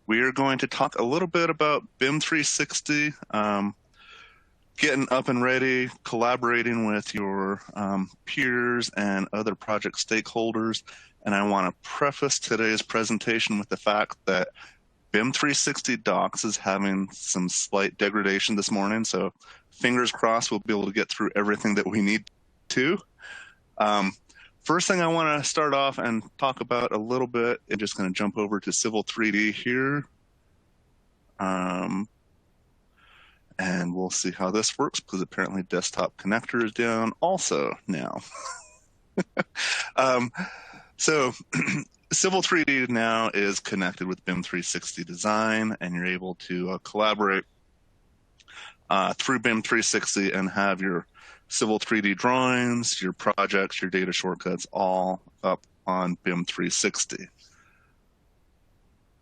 We are going to talk a little bit about BIM 360, getting up and ready, collaborating with your peers and other project stakeholders. And I want to preface today's presentation with the fact that BIM 360 Docs is having some slight degradation this morning. So fingers crossed we'll be able to get through everything that we need to. First thing I want to start off and talk about a little bit, I'm just going to jump over to Civil 3D here. And we'll see how this works, because apparently desktop connector is down also now. So Civil 3D now is connected with BIM 360 Design, and you're able to collaborate through BIM 360 and have your Civil 3D drawings, your projects, your data shortcuts all up on BIM 360.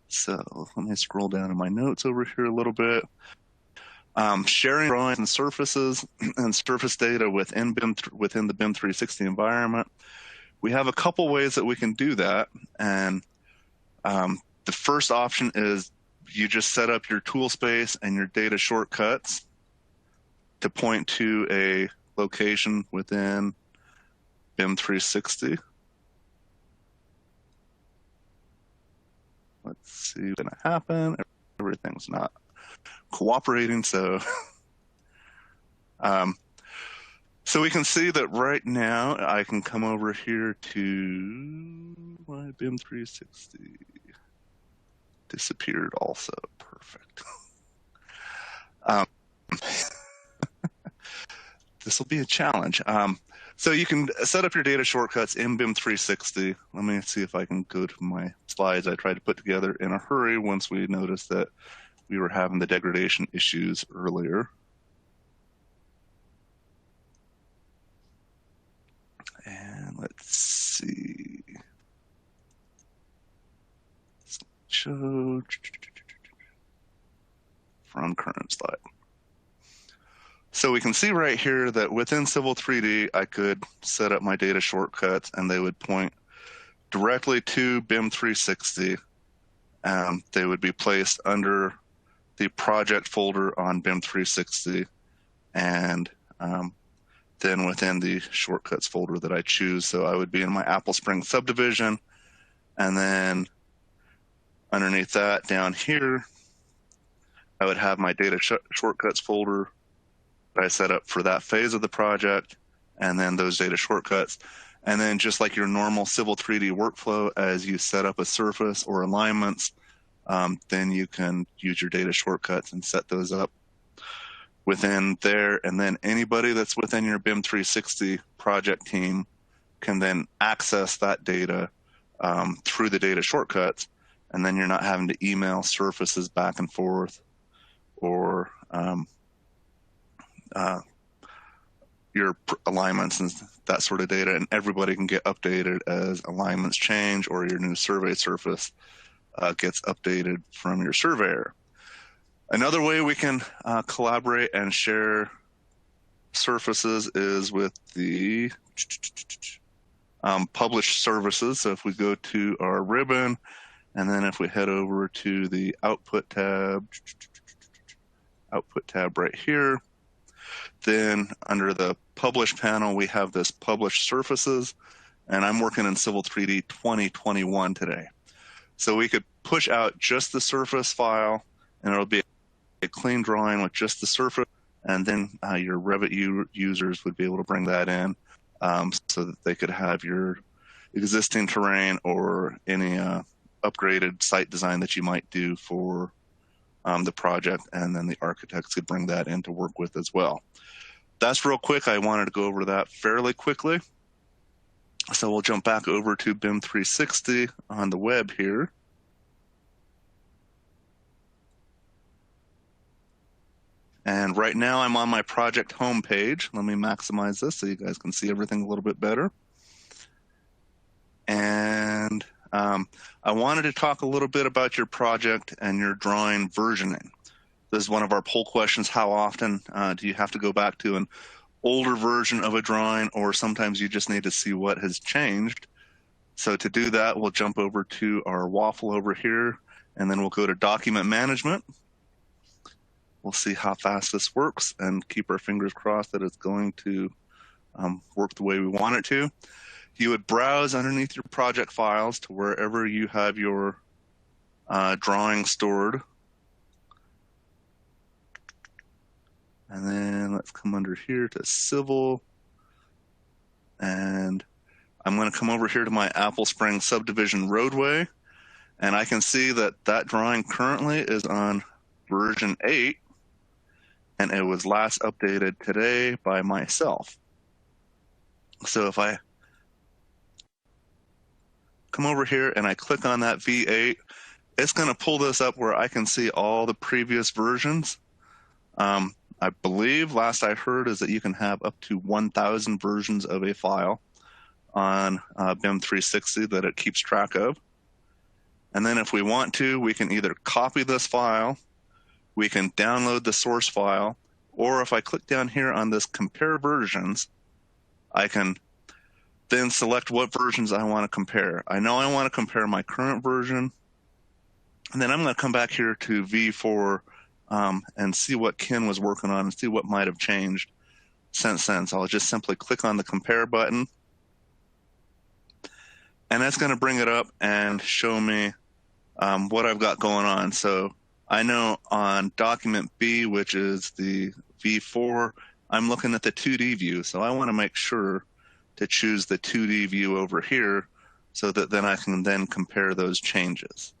So let me scroll down in my notes over here a little bit. Sharing drawings and surfaces and surface data within the BIM 360 environment. We have a couple ways that we can do that. And the first option is you just set up your tool space and your data shortcuts to point to a location within BIM 360. Let's see what's going to happen. Everything's not cooperating, so so we can see that right now I can come over here to my BIM 360. Disappeared also. Perfect. This will be a challenge. So you can set up your data shortcuts in BIM 360. Let me see if I can go to my slides I tried to put together in a hurry once we noticed that we were having the degradation issues earlier. And let's see. Show from current slide. So we can see right here that within Civil 3D, I could set up my data shortcuts and they would point directly to BIM 360. They would be placed under the project folder on BIM 360 and then within the shortcuts folder that I choose. So I would be in my Apple Spring subdivision, and then underneath that down here, I would have my data shortcuts folder that I set up for that phase of the project, and then those data shortcuts. And then just like your normal Civil 3D workflow, as you set up a surface or alignments, then you can use your data shortcuts and set those up within there. And then anybody that's within your BIM 360 project team can then access that data through the data shortcuts. And then you're not having to email surfaces back and forth or your alignments and that sort of data, and everybody can get updated as alignments change or your new survey surface gets updated from your surveyor. Another way we can collaborate and share surfaces is with the published services. So if we go to our ribbon, and then if we head over to the output tab right here, then under the publish panel, we have this published surfaces, and I'm working in Civil 3D 2021 today. So we could push out just the surface file, and it'll be a clean drawing with just the surface, and then your Revit users would be able to bring that in so that they could have your existing terrain or any upgraded site design that you might do for the project, and then the architects could bring that in to work with as well. That's real quick. I wanted to go over that fairly quickly. So we'll jump back over to BIM 360 on the web here. And right now I'm on my project homepage. Let me maximize this so you guys can see everything a little bit better. And I wanted to talk a little bit about your project and your drawing versioning. This is one of our poll questions. How often do you have to go back to an older version of a drawing, or sometimes you just need to see what has changed? So to do that, we'll jump over to our waffle over here, and then we'll go to document management. We'll see how fast this works and keep our fingers crossed that it's going to work the way we want it to. You would browse underneath your project files to wherever you have your drawing stored. And then let's come under here to civil. And I'm going to come over here to my Apple Springs subdivision roadway. And I can see that that drawing currently is on version 8. And it was last updated today by myself. So if I come over here and I click on that V8, it's going to pull this up where I can see all the previous versions. I believe last I heard is that you can have up to 1,000 versions of a file on BIM 360 that it keeps track of. And then if we want to, we can either copy this file, we can download the source file, or if I click down here on this compare versions, I can then select what versions I want to compare. I know I want to compare my current version, and then I'm going to come back here to V4 and see what Ken was working on and see what might have changed since then. So I'll just simply click on the compare button, and that's going to bring it up and show me what I've got going on. So I know on document B, which is the V4, I'm looking at the 2D view. So I want to make sure to choose the 2D view over here so that then I can then compare those changes.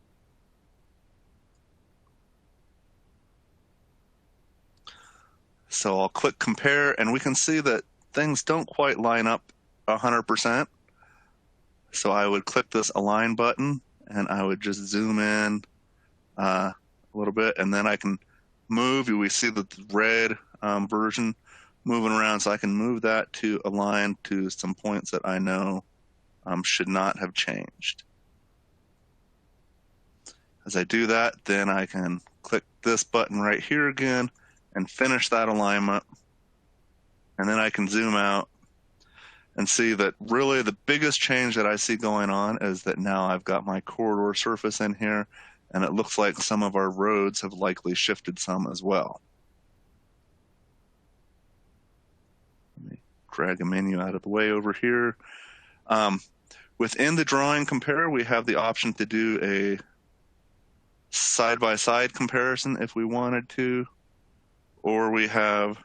So I'll click compare, and we can see that things don't quite line up 100%. So I would click this align button, and I would just zoom in a little bit, and then I can move. We see the red version moving around, so I can move that to align to some points that I know should not have changed. As I do that, then I can click this button right here again and finish that alignment. And then I can zoom out and see that really the biggest change that I see going on is that now I've got my corridor surface in here, and it looks like some of our roads have likely shifted some as well. Let me drag a menu out of the way over here. Within the drawing compare, we have the option to do a side-by-side comparison if we wanted to, or we have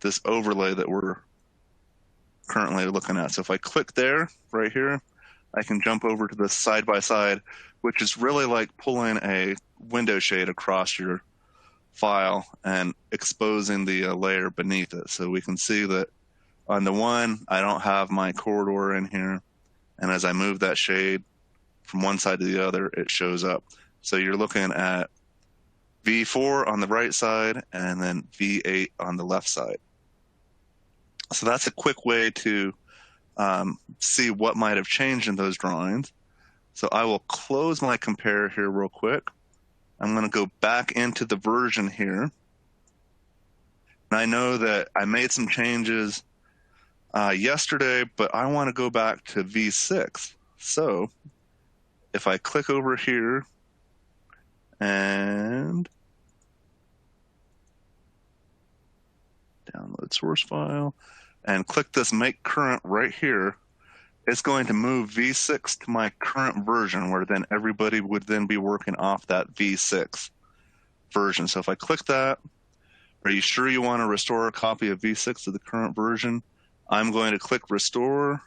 this overlay that we're currently looking at. So if I click there, right here, I can jump over to the side-by-side, which is really like pulling a window shade across your file and exposing the layer beneath it. So we can see that on the one, I don't have my corridor in here. And as I move that shade from one side to the other, it shows up. So you're looking at V4 on the right side and then V8 on the left side. So that's a quick way to see what might have changed in those drawings. So I will close my compare here real quick. I'm going to go back into the version here. And I know that I made some changes yesterday, but I want to go back to V6. So if I click over here and download source file and click this make current right here, it's going to move V6 to my current version, where then everybody would then be working off that V6 version. So if I click that, are you sure you want to restore a copy of V6 to the current version? I'm going to click restore,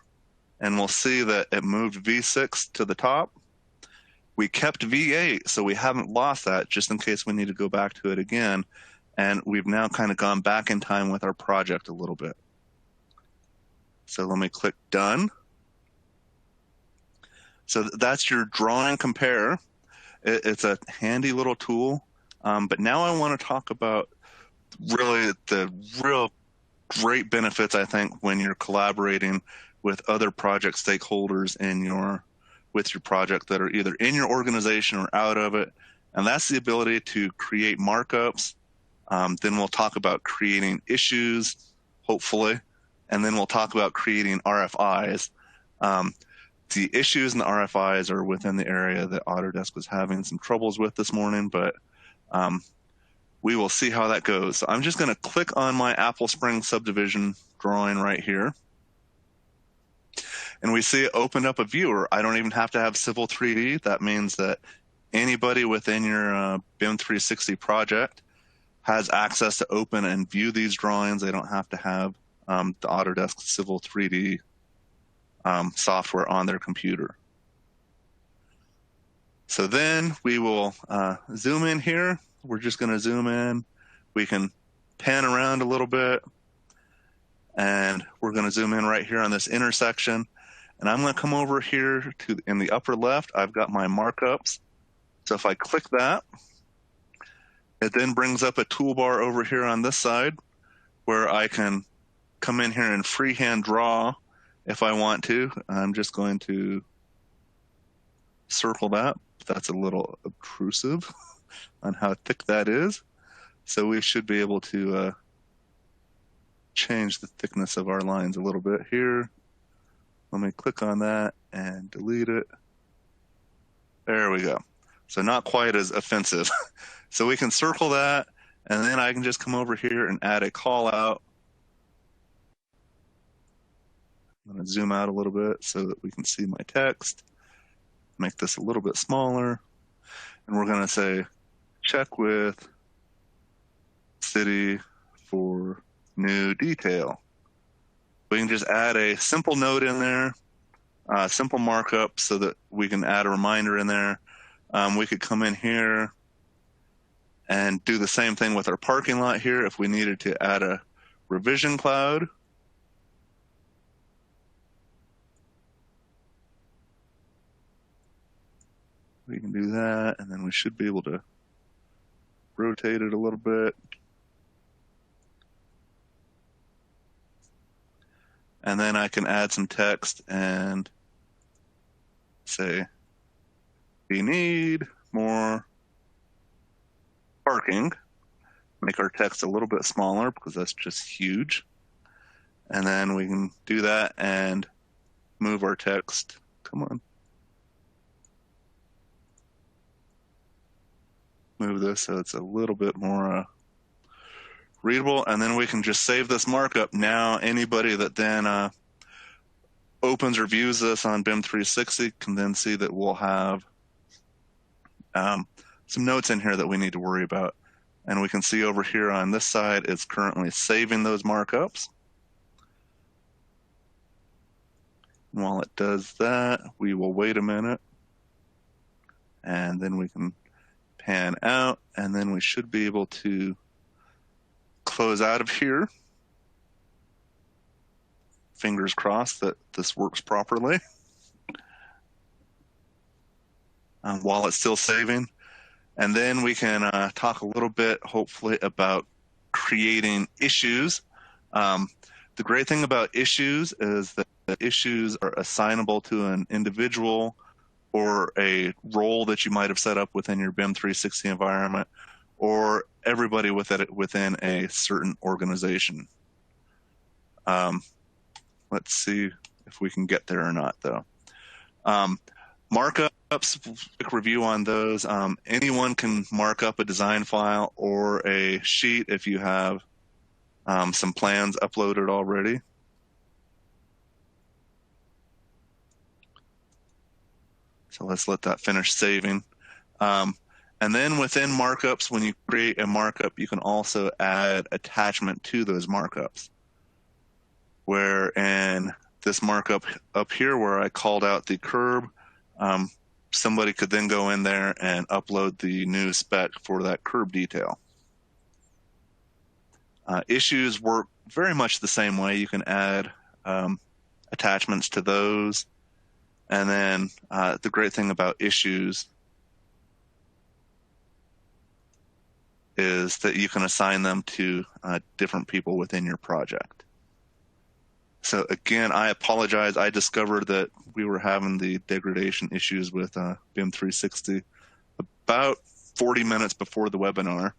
and we'll see that it moved V6 to the top. We kept V8, so we haven't lost that, just in case we need to go back to it again. And we've now kind of gone back in time with our project a little bit. So let me click done. So that's your drawing compare. It's a handy little tool. But now I want to talk about really the real great benefits, I think, when you're collaborating with other project stakeholders with your project that are either in your organization or out of it. And that's the ability to create markups. Then we'll talk about creating issues, hopefully. And then we'll talk about creating RFIs. The issues and the RFIs are within the area that Autodesk was having some troubles with this morning, but we will see how that goes. So I'm just going to click on my Apple Springs subdivision drawing right here. And we see it opened up a viewer. I don't even have to have Civil 3D. That means that anybody within your BIM 360 project has access to open and view these drawings. They don't have to have the Autodesk Civil 3D software on their computer. So then we will zoom in here. We're just going to zoom in. We can pan around a little bit, and we're going to zoom in right here on this intersection. And I'm going to come over here to in the upper left. I've got my markups. So if I click that, it then brings up a toolbar over here on this side where I can come in here and freehand draw if I want to. I'm just going to circle that. That's a little obtrusive on how thick that is. So we should be able to change the thickness of our lines a little bit here. Let me click on that and delete it. There we go. So not quite as offensive. So we can circle that, and then I can just come over here and add a call out. I'm going to zoom out a little bit so that we can see my text. Make this a little bit smaller. And we're going to say, check with city for new detail. We can just add a simple note in there, simple markup so that we can add a reminder in there. We could come in here and do the same thing with our parking lot here if we needed to add a revision cloud. We can do that, and then we should be able to rotate it a little bit. And then I can add some text and say, we need more parking. Make our text a little bit smaller because that's just huge. And then we can do that and move our text. Come on. Move this so it's a little bit more readable, and then we can just save this markup. Now anybody that then opens or views this on BIM 360 can then see that we'll have some notes in here that we need to worry about. And we can see over here on this side, it's currently saving those markups. And while it does that, we will wait a minute, and then we can pan out, and then we should be able to close out of here. Fingers crossed that this works properly. While it's still saving. And then we can talk a little bit, hopefully, about creating issues. The great thing about issues is that the issues are assignable to an individual or a role that you might have set up within your BIM 360 environment, or everybody within a certain organization. Let's see if we can get there or not, though. Markups, quick review on those. Anyone can mark up a design file or a sheet if you have some plans uploaded already. So let's let that finish saving. And then within markups, when you create a markup, you can also add attachment to those markups. Where in this markup up here where I called out the curb, somebody could then go in there and upload the new spec for that curb detail. Issues work very much the same way. You can add attachments to those. And then the great thing about issues is that you can assign them to different people within your project. So again, I apologize. I discovered that we were having the degradation issues with BIM 360 about 40 minutes before the webinar.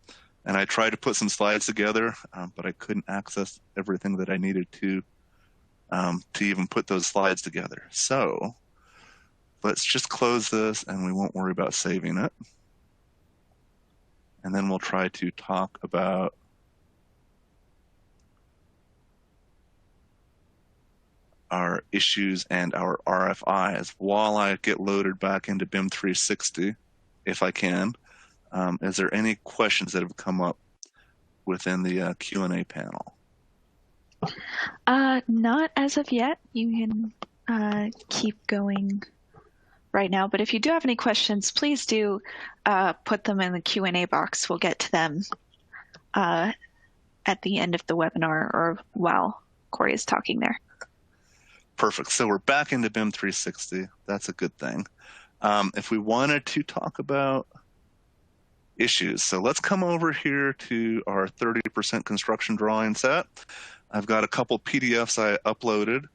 And I tried to put some slides together, but I couldn't access everything that I needed to even put those slides together. So let's just close this and we won't worry about saving it. And then we'll try to talk about our issues and our RFIs while I get loaded back into BIM 360, if I can. Is there any questions that have come up within the Q&A panel? Not as of yet. You can keep going right now, but if you do have any questions, please do put them in the Q&A box. We'll get to them at the end of the webinar or while Corey is talking there. Perfect. So we're back into BIM 360. That's a good thing. If we wanted to talk about issues, so let's come over here to our 30% construction drawing set. I've got a couple PDFs I uploaded,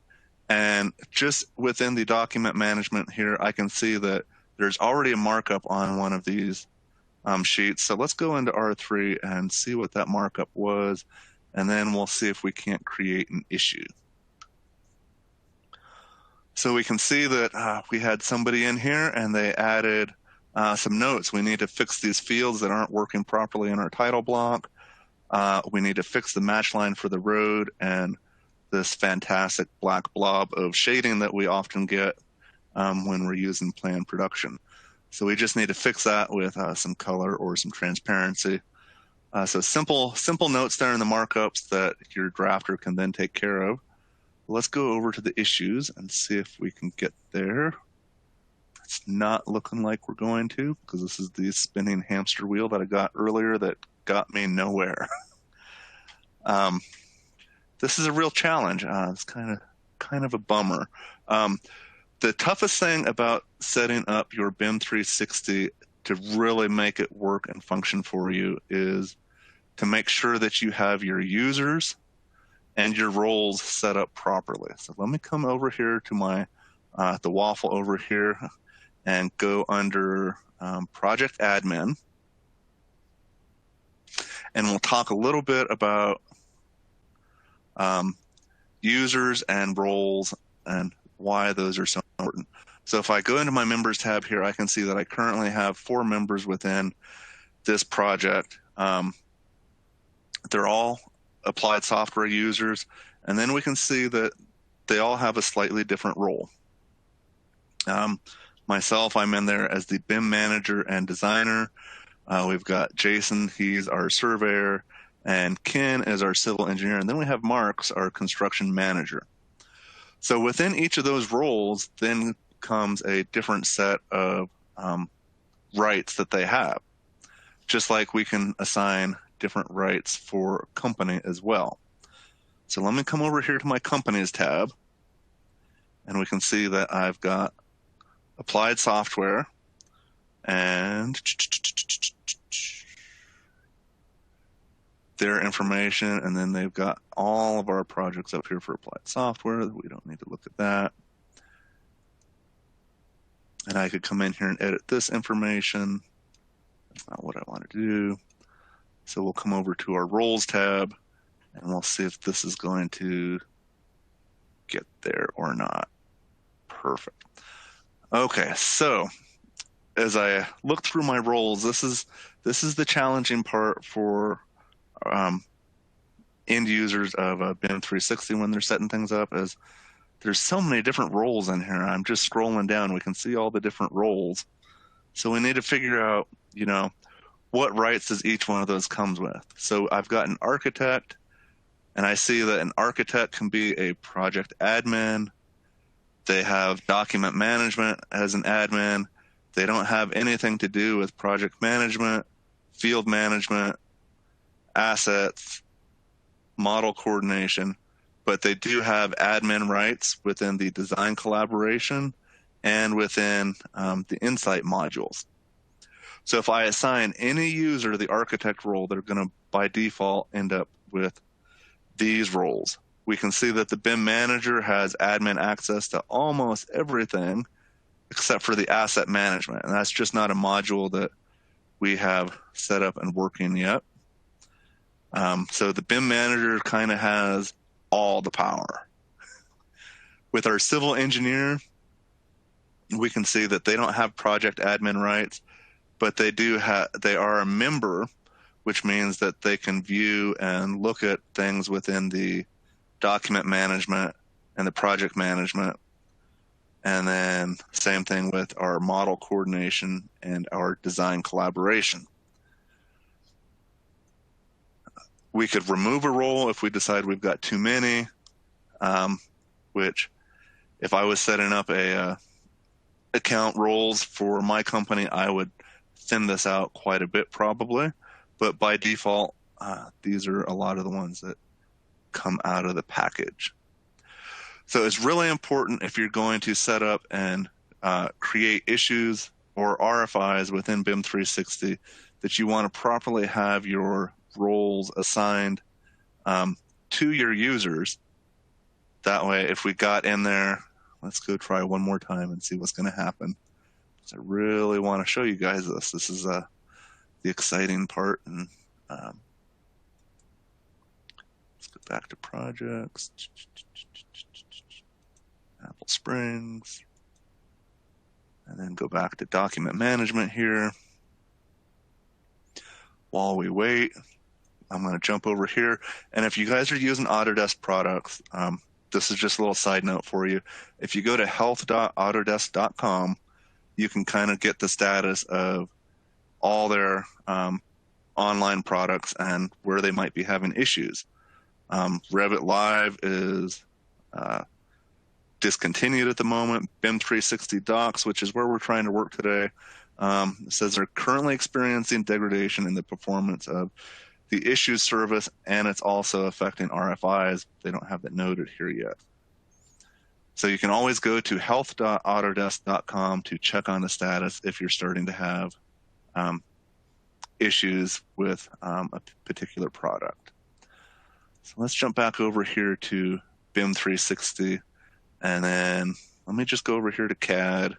and just within the document management here, I can see that there's already a markup on one of these sheets. So let's go into R3 and see what that markup was, and then we'll see if we can't create an issue. So we can see that we had somebody in here and they added some notes. We need to fix these fields that aren't working properly in our title block. We need to fix the match line for the road and this fantastic black blob of shading that we often get when we're using plan production. So we just need to fix that with some color or some transparency. So simple notes there in the markups that your drafter can then take care of. Let's go over to the issues and see if we can get there. It's not looking like we're going to, because this is the spinning hamster wheel that I got earlier that got me nowhere. This is a real challenge. It's kind of a bummer. The toughest thing about setting up your BIM 360 to really make it work and function for you is to make sure that you have your users and your roles set up properly. So let me come over here to my the waffle over here and go under Project Admin. And we'll talk a little bit about users and roles and why those are so important. So if I go into my members tab here, I can see that I currently have 4 members within this project. They're all applied software users, and then we can see that they all have a slightly different role. Myself, I'm in there as the BIM manager and designer. We've got Jason, he's our surveyor, and Ken is our civil engineer, and then we have Marks, our construction manager. So within each of those roles then comes a different set of rights that they have, just like we can assign different rights for a company as well. So let me come over here to my companies tab, and we can see that I've got applied software and their information, and then they've got all of our projects up here for applied software. We don't need to look at that. And I could come in here and edit this information. That's not what I want to do. So we'll come over to our roles tab and we'll see if this is going to get there or not. Perfect. Okay, so as I look through my roles, this is the challenging part for end users of BIM 360 when they're setting things up, is there's so many different roles in here. I'm just scrolling down. We can see all the different roles. So we need to figure out, what rights does each one of those comes with. So I've got an architect, and I see that an architect can be a project admin. They have document management as an admin. They don't have anything to do with project management, field management, assets, model coordination, but they do have admin rights within the design collaboration and within the insight modules. So if I assign any user the architect role, they're going to, by default, end up with these roles. We can see that the BIM manager has admin access to almost everything except for the asset management, and that's just not a module that we have set up and working yet. So the BIM manager kind of has all the power. With our civil engineer, we can see that they don't have project admin rights, but they are a member, which means that they can view and look at things within the document management and the project management. And then same thing with our model coordination and our design collaboration. We could remove a role if we decide we've got too many, which if I was setting up a account roles for my company, I would thin this out quite a bit probably. But by default, these are a lot of the ones that come out of the package. So it's really important if you're going to set up and create issues or RFIs within BIM 360 that you want to properly have your roles assigned to your users. That way, if we got in there, let's go try one more time and see what's going to happen. So I really want to show you guys this. This is the exciting part. And let's go back to projects. Apple Springs. And then go back to document management here. While we wait, I'm going to jump over here. And if you guys are using Autodesk products, this is just a little side note for you. If you go to health.autodesk.com, you can kind of get the status of all their online products and where they might be having issues. Revit Live is discontinued at the moment. BIM 360 Docs, which is where we're trying to work today, says they're currently experiencing degradation in the performance of the issues service, and it's also affecting RFIs. They don't have that noted here yet. So you can always go to health.autodesk.com to check on the status if you're starting to have issues with a particular product. So let's jump back over here to BIM 360, and then let me just go over here to CAD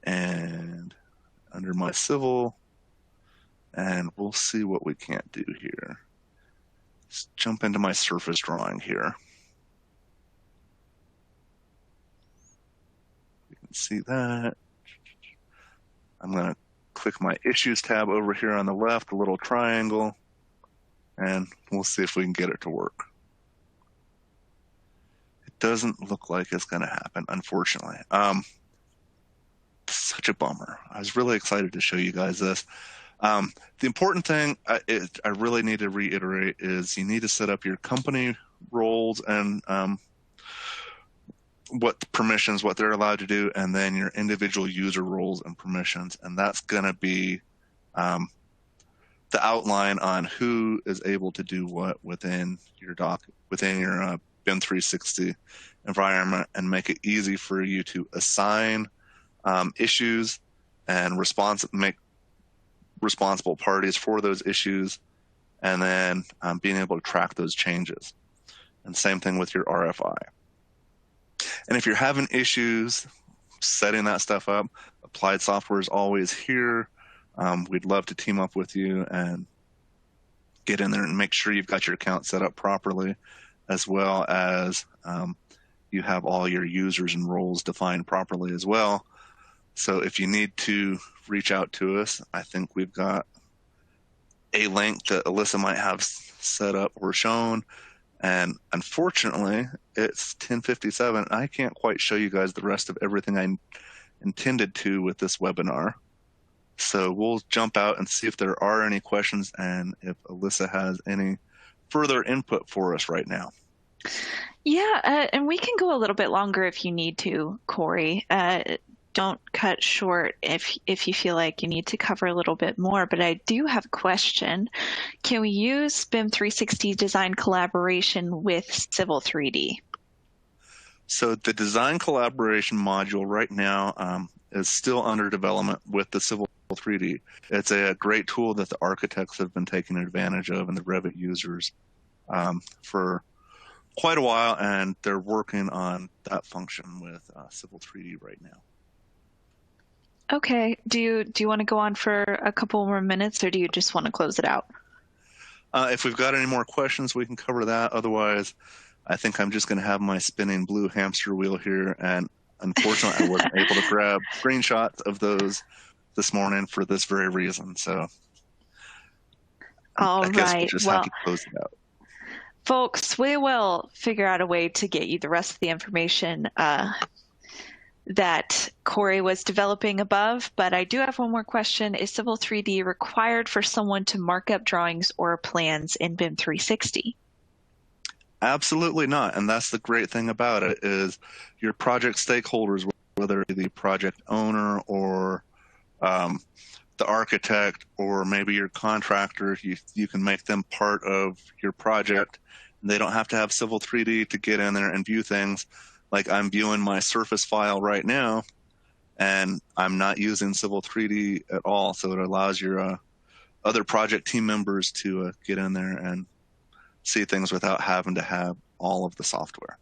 and under my civil, and we'll see what we can't do here. Let's jump into my surface drawing here. You can see that. I'm going to click my Issues tab over here on the left, a little triangle, and we'll see if we can get it to work. It doesn't look like it's going to happen, unfortunately. Such a bummer. I was really excited to show you guys this. The important thing I really need to reiterate is you need to set up your company roles and what permissions, what they're allowed to do, and then your individual user roles and permissions. And that's going to be the outline on who is able to do what within your BIM 360 environment, and make it easy for you to assign issues and make responsible parties for those issues, and then being able to track those changes. And same thing with your RFI. And if you're having issues setting that stuff up, Applied Software is always here. We'd love to team up with you and get in there and make sure you've got your account set up properly, as well as you have all your users and roles defined properly as well. So if you need to reach out to us, I think we've got a link that Alyssa might have set up or shown. And unfortunately, it's 10:57. I can't quite show you guys the rest of everything I intended to with this webinar. So we'll jump out and see if there are any questions and if Alyssa has any further input for us right now. Yeah, and we can go a little bit longer if you need to, Corey. Don't cut short if you feel like you need to cover a little bit more, but I do have a question. Can we use BIM 360 design collaboration with Civil 3D? So the design collaboration module right now is still under development with the Civil 3D. It's a great tool that the architects have been taking advantage of and the Revit users for quite a while, and they're working on that function with Civil 3D right now. Okay. Do you want to go on for a couple more minutes, or do you just want to close it out? If we've got any more questions, we can cover that. Otherwise, I think I'm just going to have my spinning blue hamster wheel here, and unfortunately, I wasn't able to grab screenshots of those this morning for this very reason. So All I guess we'll right. just have Well, to close it out. folks, we will figure out a way to get you the rest of the information that Corey was developing above, but I do have one more question. Is Civil 3D required for someone to mark up drawings or plans in BIM 360? Absolutely not. And that's the great thing about it is your project stakeholders, whether the project owner or the architect or maybe your contractor, you can make them part of your project. And they don't have to have Civil 3D to get in there and view things. Like I'm viewing my surface file right now, and I'm not using Civil 3D at all. So it allows your other project team members to get in there and see things without having to have all of the software.